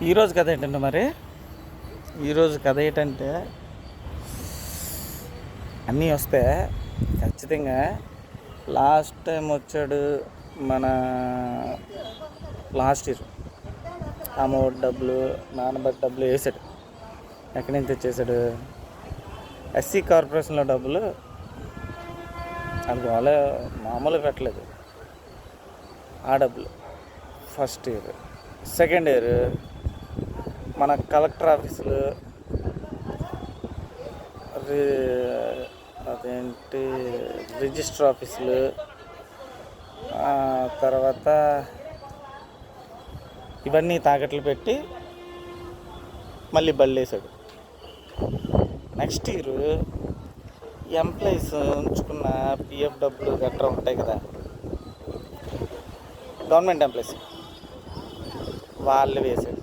ఈరోజు కథ ఏంటంటే ఈరోజు కథ ఏంటంటే అన్నీ వస్తే ఖచ్చితంగా లాస్ట్ టైం వచ్చాడు మన లాస్ట్ ఇయర్ అమౌంట్ డబ్బులు నాన్నబట్టి డబ్బులు వేసాడు. ఎక్కడి నుంచి తెచ్చేసాడు? ఎస్సీ కార్పొరేషన్లో డబ్బులు అది వాళ్ళే మామూలు పెట్టలేదు. ఆ డబ్బులు ఫస్ట్ ఇయర్. సెకండ్ ఇయర్ మన కలెక్టర్ ఆఫీసులు అదేంటి రిజిస్టర్ ఆఫీసులు, తర్వాత ఇవన్నీ తాకట్లు పెట్టి మళ్ళీ బళ్ళేసాడు. నెక్స్ట్ ఇయర్ ఎంప్లాయీస్ ఉంచుకున్న పిఎఫ్ డబ్బులు గట్రా ఉంటాయి కదా, గవర్నమెంట్ ఎంప్లాయీస్ వాళ్ళు వేసాడు.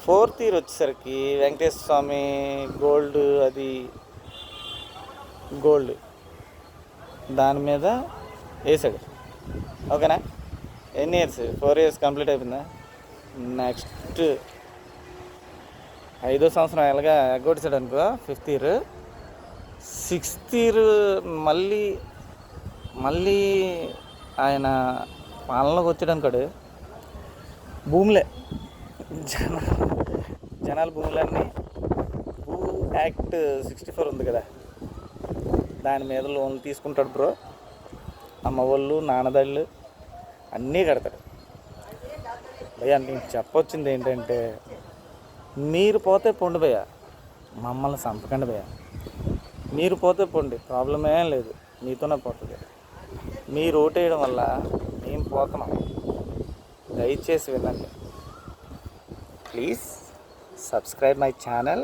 ఫోర్త్ ఇయర్ వచ్చేసరికి వెంకటేశ్వర స్వామి గోల్డ్ దాని మీద వేసాడు. ఓకేనా? ఎన్ని ఇయర్స్? 4 ఇయర్స్ కంప్లీట్ అయిపోయిందా? నెక్స్ట్ 5వ సంవత్సరం ఎలాగా ఎగ్గొట్టాడు అనుకో, 5th ఇయర్. 6th ఇయర్ మళ్ళీ ఆయన పాలనలోకి వచ్చాడు అనుకోడు. భూములే జనాల భూములన్నీ భూ యాక్ట్ 64 ఉంది కదా, దాని మీద లోన్లు తీసుకుంటాడు బ్రో. అమ్మ వాళ్ళు నాన్నదళ్ళు అన్నీ కడతాడు. భయ్యా నేను చెప్పొచ్చింది ఏంటంటే, మీరు పోతే పొండి భయ్యా, మమ్మల్ని చంపకండి భయ్యా. మీరు పోతే పొండి, ప్రాబ్లం ఏం లేదు, మీతోనే పోతుంది. మీరు ఓటేయడం వల్ల మేము పోతున్నాం. దయచేసి వినండి. Please subscribe my channel.